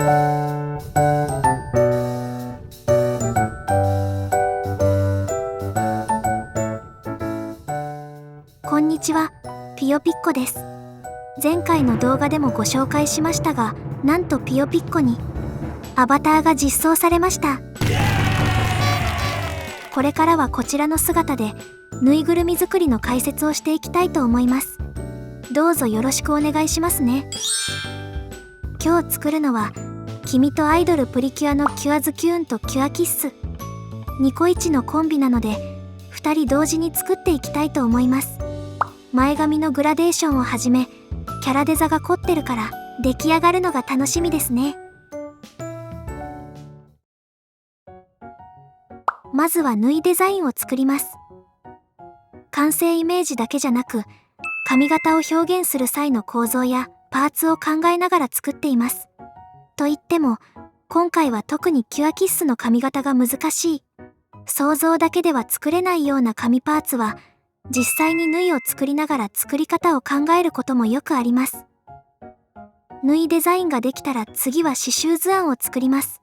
こんにちは、ぴよぴっこです。前回の動画でもご紹介しましたが、なんとぴよぴっこにアバターが実装されました。これからはこちらの姿でぬいぐるみ作りの解説をしていきたいと思います。どうぞよろしくお願いしますね。今日作るのは君とアイドルプリキュアのキュアズキューンとキュアキッスニコイチのコンビなので2人同時に作っていきたいと思います。前髪のグラデーションをはじめキャラデザが凝ってるから出来上がるのが楽しみですね。まずは縫いデザインを作ります。完成イメージだけじゃなく髪型を表現する際の構造やパーツを考えながら作っています。といっても今回は特にキュアキッスの髪型が難しい、想像だけでは作れないような紙パーツは実際に縫いを作りながら作り方を考えることもよくあります。縫いデザインができたら次は刺繍図案を作ります。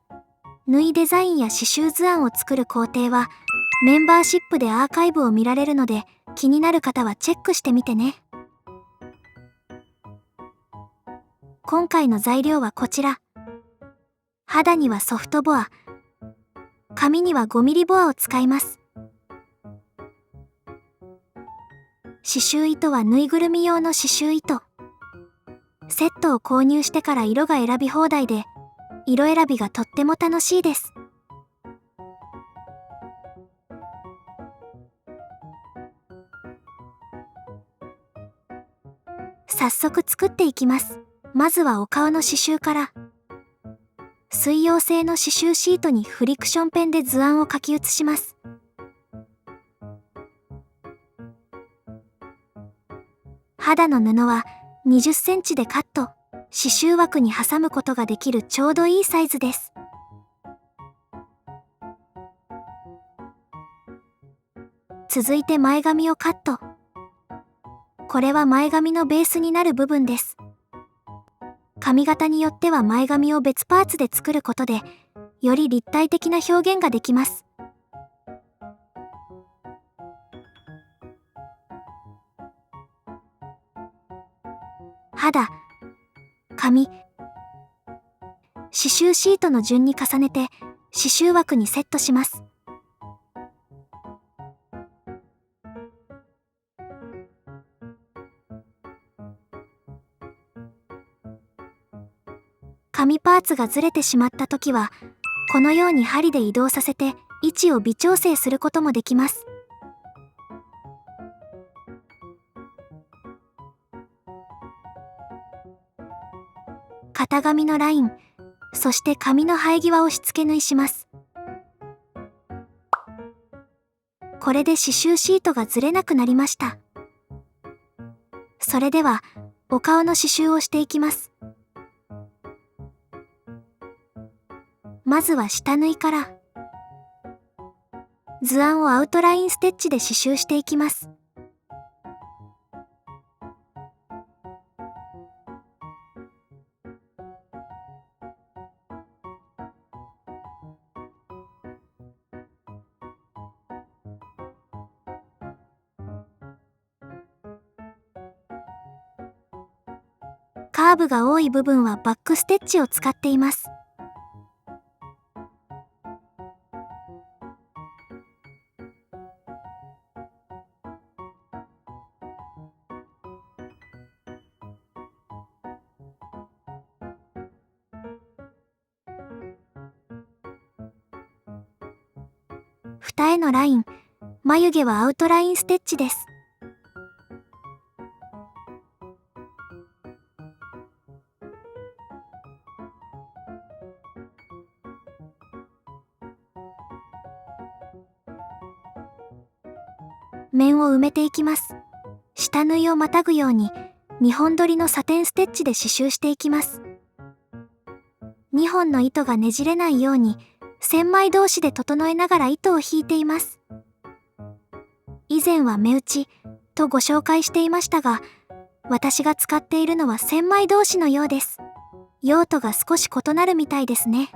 縫いデザインや刺繍図案を作る工程はメンバーシップでアーカイブを見られるので気になる方はチェックしてみてね。今回の材料はこちら。肌にはソフトボア、紙には 5mm ボアを使います。刺繍糸はぬいぐるみ用の刺繍糸。セットを購入してから色が選び放題で、色選びがとっても楽しいです。早速作っていきます。まずはお顔の刺繍から。水溶性の刺繍シートにフリクションペンで図案を書き写します。肌の布は20センチでカット。刺繍枠に挟むことができるちょうどいいサイズです。続いて前髪をカット。これは前髪のベースになる部分です。髪型によっては前髪を別パーツで作ることでより立体的な表現ができます。肌、髪、刺繍シートの順に重ねて刺繍枠にセットします。紙パーツがずれてしまったときはこのように針で移動させて位置を微調整することもできます。型紙のライン、そして紙の生え際をしつけ縫いします。これで刺繍シートがずれなくなりました。それではお顔の刺繍をしていきます。まずは下縫いから。図案をアウトラインステッチで刺繍していきます。カーブが多い部分はバックステッチを使っています。二重のライン、眉毛はアウトラインステッチです。面を埋めていきます。下縫いをまたぐように2本取りのサテンステッチで刺繍していきます。2本の糸がねじれないように千枚同士で整えながら糸を引いています。以前は目打ちとご紹介していましたが、私が使っているのは千枚同士のようです。用途が少し異なるみたいですね。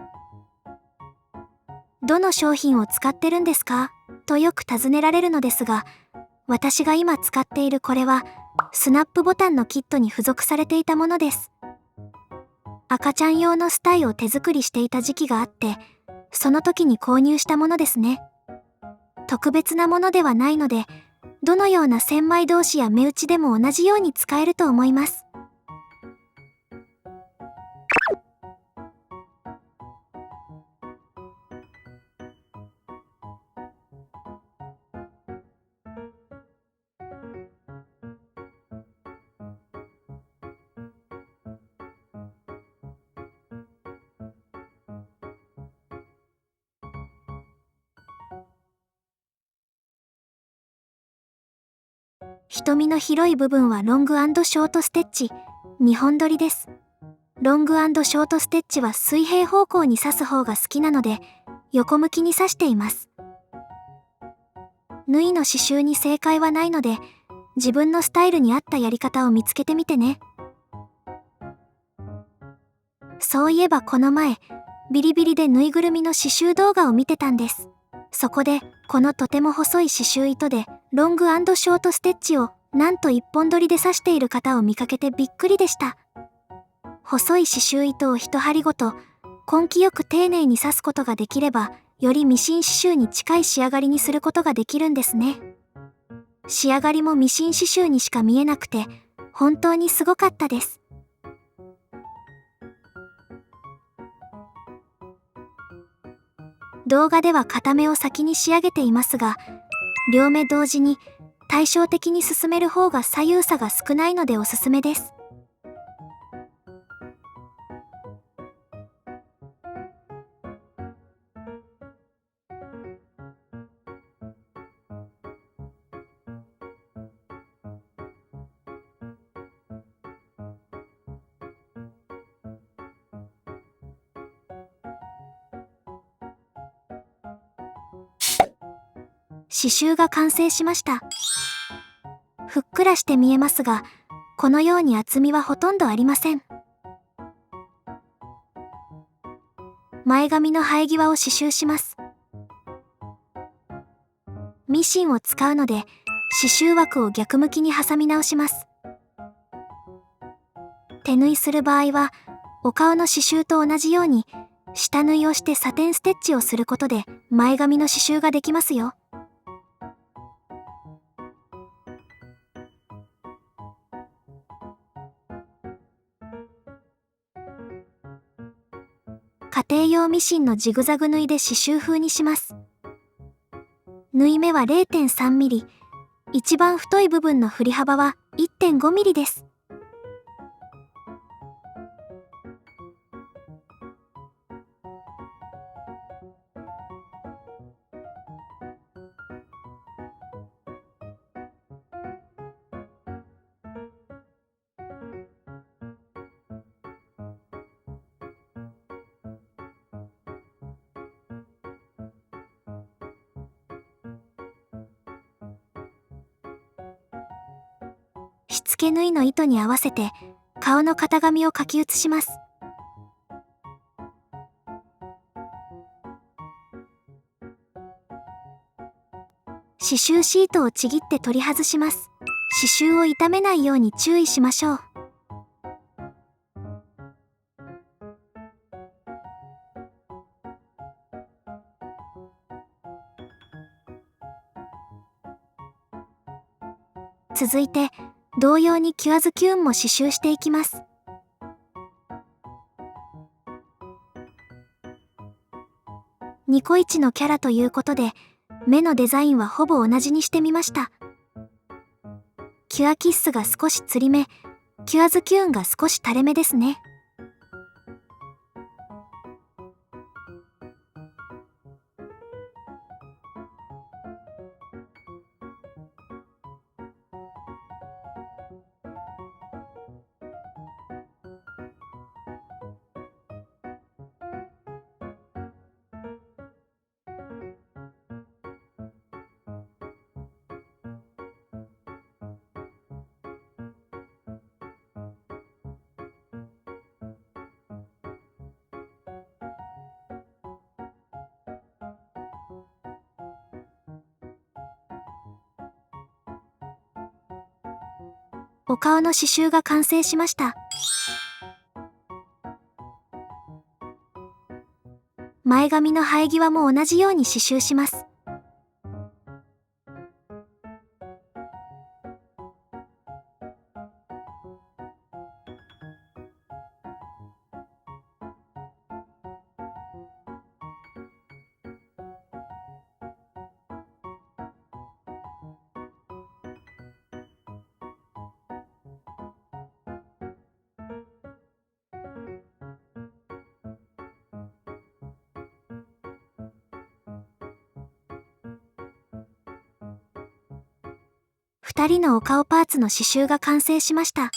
どの商品を使ってるんですかとよく尋ねられるのですが、私が今使っているこれはスナップボタンのキットに付属されていたものです。赤ちゃん用のスタイを手作りしていた時期があって、その時に購入したものですね。特別なものではないので、どのような千枚通しや目打ちでも同じように使えると思います。瞳の広い部分はロング&ショートステッチ、2本取りです。ロング&ショートステッチは水平方向に刺す方が好きなので、横向きに刺しています。縫いの刺繍に正解はないので、自分のスタイルに合ったやり方を見つけてみてね。そういえばこの前、ビリビリでぬいぐるみの刺繍動画を見てたんです。そこで、このとても細い刺繍糸で、ロング&ショートステッチをなんと一本取りで刺している方を見かけてびっくりでした。細い刺繍糸を一針ごと根気よく丁寧に刺すことができれば、よりミシン刺繍に近い仕上がりにすることができるんですね。仕上がりもミシン刺繍にしか見えなくて、本当にすごかったです。動画では片目を先に仕上げていますが、両目同時に対照的に進める方が左右差が少ないのでおすすめです。刺繍が完成しました。ふっくらして見えますが、このように厚みはほとんどありません。前髪の生え際を刺繍します。ミシンを使うので、刺繍枠を逆向きに挟み直します。手縫いする場合は、お顔の刺繍と同じように、下縫いをしてサテンステッチをすることで、前髪の刺繍ができますよ。家庭用ミシンのジグザグ縫いで刺繍風にします。縫い目は 0.3 ミリ、一番太い部分の振り幅は 1.5 ミリです。しつけ縫いの糸に合わせて顔の型紙を書き写します。刺繍シートをちぎって取り外します。刺繍を傷めないように注意しましょう。続いて同様にキュアズキューンも刺繍していきます。ニコイチのキャラということで、目のデザインはほぼ同じにしてみました。キュアキッスが少しつり目、キュアズキューンが少し垂れ目ですね。お顔の刺繍が完成しました。前髪の生え際も同じように刺繍します。2人のお顔パーツの刺繍が完成しました。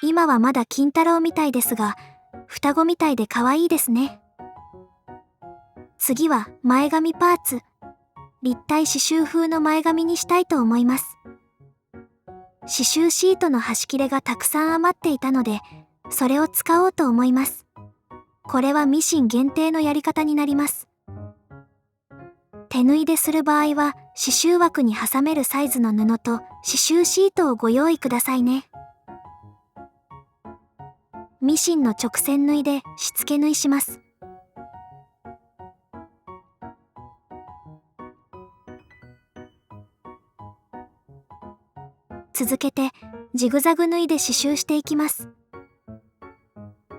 今はまだ金太郎みたいですが、双子みたいで可愛いですね。次は前髪パーツ。立体刺繍風の前髪にしたいと思います。刺繍シートの端切れがたくさん余っていたので、それを使おうと思います。これはミシン限定のやり方になります。手縫いでする場合は、刺繍枠に挟めるサイズの布と刺繍シートをご用意くださいね。ミシンの直線縫いでしつけ縫いします。続けてジグザグ縫いで刺繍していきます。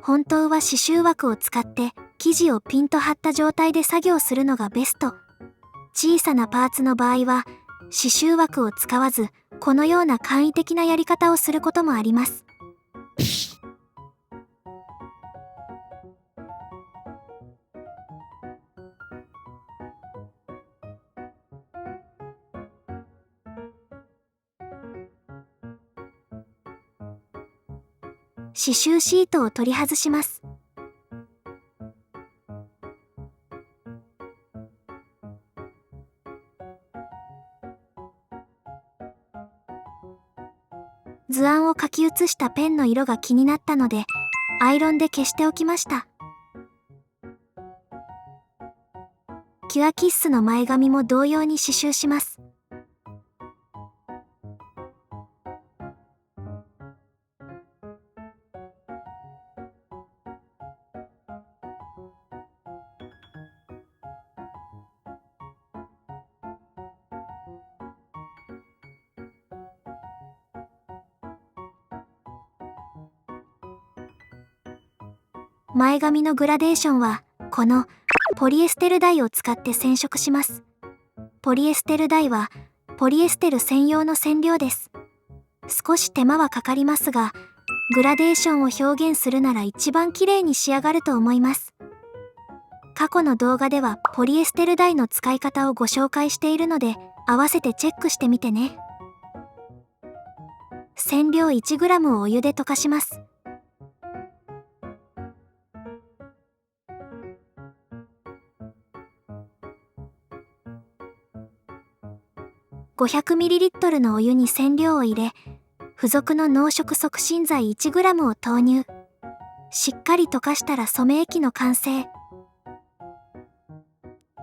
本当は刺繍枠を使って生地をピンと張った状態で作業するのがベスト。小さなパーツの場合は刺繍枠を使わず、このような簡易的なやり方をすることもあります。刺繍シートを取り外します。図案を書き写したペンの色が気になったので、アイロンで消しておきました。キュアキッスの前髪も同様に刺繍します。前髪のグラデーションはこのポリエステルダイを使って染色します。ポリエステルダイはポリエステル専用の染料です。少し手間はかかりますが、グラデーションを表現するなら一番綺麗に仕上がると思います。過去の動画ではポリエステルダイの使い方をご紹介しているので、合わせてチェックしてみてね。染料 1g をお湯で溶かします。500ml のお湯に染料を入れ、付属の濃色促進剤 1g を投入。しっかり溶かしたら染め液の完成。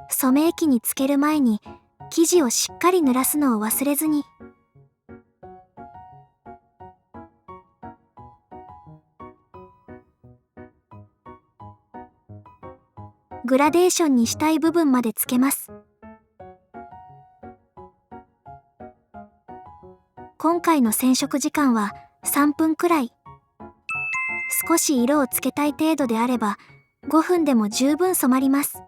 染め液につける前に生地をしっかり濡らすのを忘れずに。グラデーションにしたい部分までつけます。今回の染色時間は3分くらい。少し色をつけたい程度であれば5分でも十分染まります。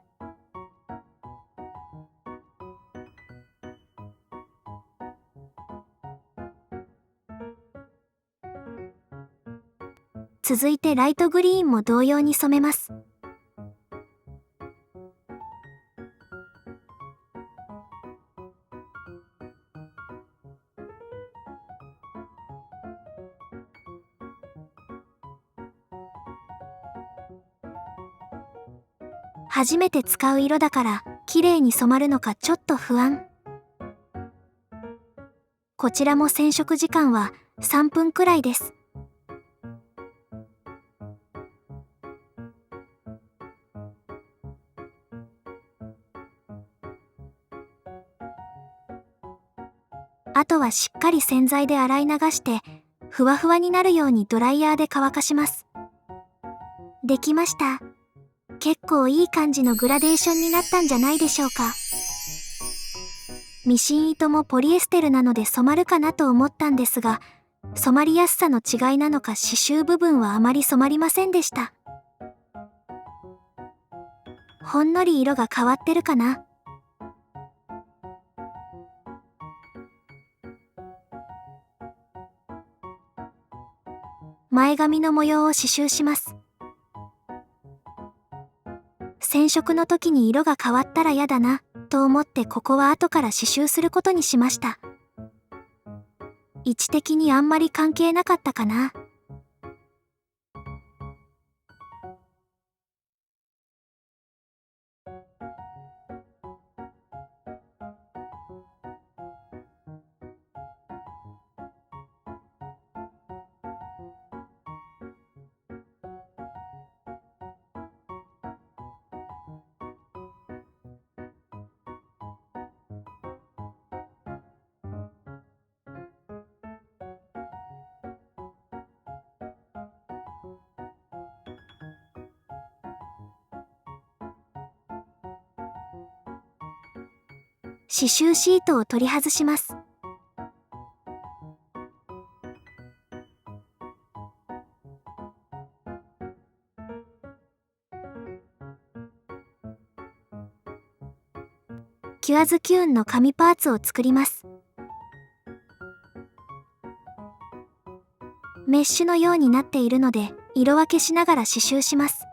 続いてライトグリーンも同様に染めます。初めて使う色だから綺麗に染まるのかちょっと不安。こちらも染色時間は3分くらいです。あとはしっかり洗剤で洗い流して、ふわふわになるようにドライヤーで乾かします。できました。結構いい感じのグラデーションになったんじゃないでしょうか。ミシン糸もポリエステルなので染まるかなと思ったんですが、染まりやすさの違いなのか刺繍部分はあまり染まりませんでした。ほんのり色が変わってるかな。前髪の模様を刺繍します。染色の時に色が変わったら嫌だなと思ってここは後から刺繍することにしました。位置的にあんまり関係なかったかな。刺繍シートを取り外します。キュアズキューンの紙パーツを作ります。メッシュのようになっているので色分けしながら刺繍します。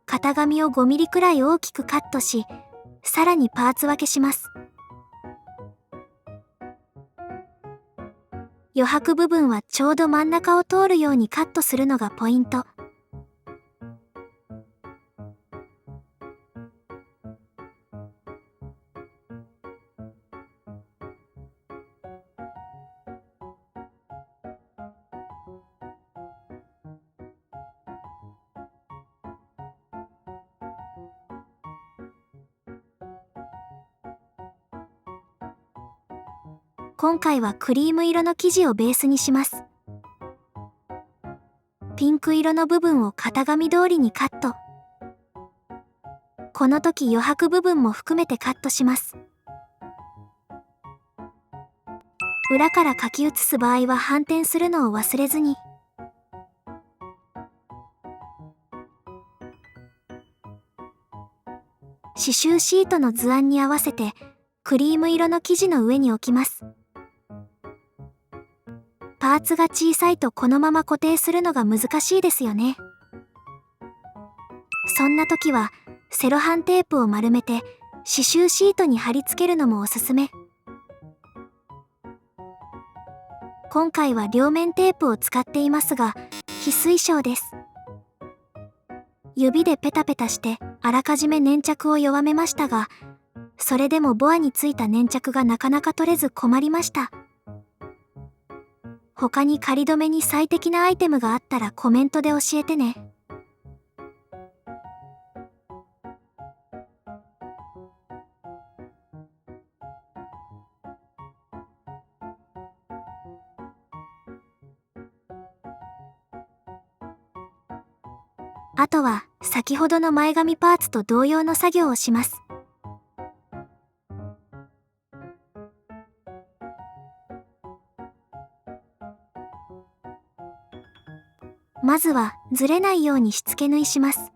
型紙を5ミリくらい大きくカットし、さらにパーツ分けします。余白部分はちょうど真ん中を通るようにカットするのがポイント。今回はクリーム色の生地をベースにします。ピンク色の部分を型紙通りにカット。この時余白部分も含めてカットします。裏から書き写す場合は反転するのを忘れずに。刺繍シートの図案に合わせてクリーム色の生地の上に置きます。パーツが小さいとこのまま固定するのが難しいですよね。そんな時はセロハンテープを丸めて刺繍シートに貼り付けるのもおすすめ。今回は両面テープを使っていますが、非推奨です。指でペタペタしてあらかじめ粘着を弱めましたが、それでもボアについた粘着がなかなか取れず困りました。他に仮止めに最適なアイテムがあったらコメントで教えてね。あとは先ほどの前髪パーツと同様の作業をします。まずはずれないようにしつけ縫いします。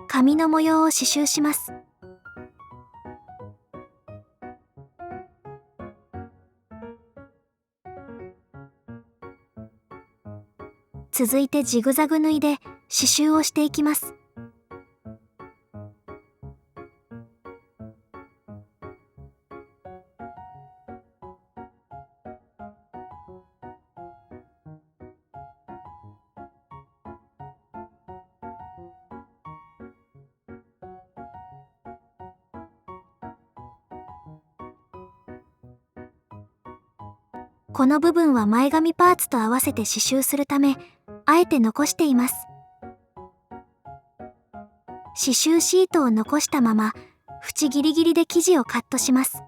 髪の模様を刺繍します。続いてジグザグ縫いで刺繍をしていきます。この部分は前髪パーツと合わせて刺繍するため、あえて残しています。刺繍シートを残したまま、縁ギリギリで生地をカットします。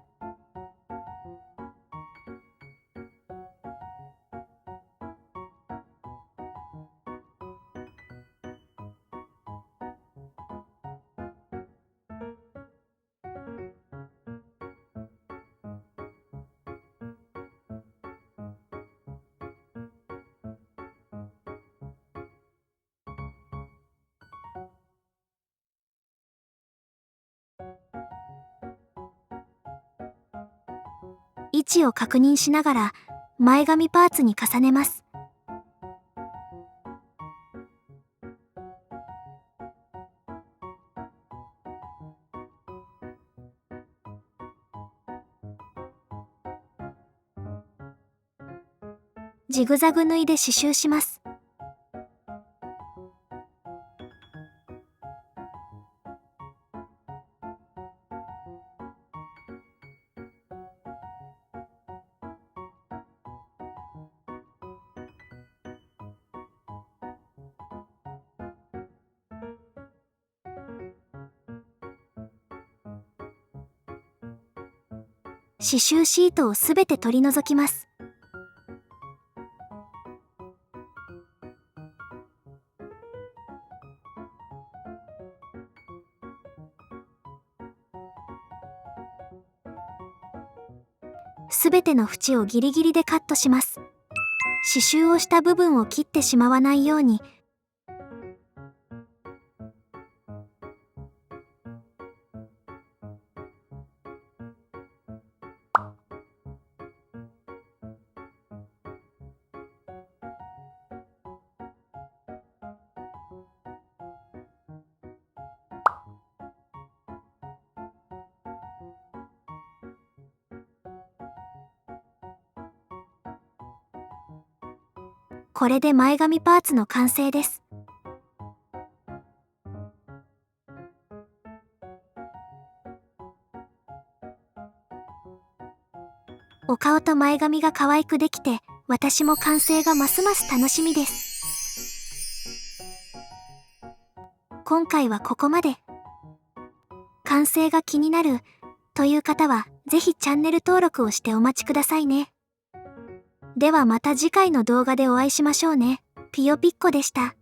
位置を確認しながら前髪パーツに重ねます。ジグザグ縫いで刺繍します。刺繍シートをすべて取り除きます。すべての縁をギリギリでカットします。刺繍をした部分を切ってしまわないように。これで前髪パーツの完成です。お顔と前髪が可愛くできて、私も完成がますます楽しみです。今回はここまで。完成が気になるという方は、ぜひチャンネル登録をしてお待ちくださいね。ではまた次回の動画でお会いしましょうね。ぴよぴっこでした。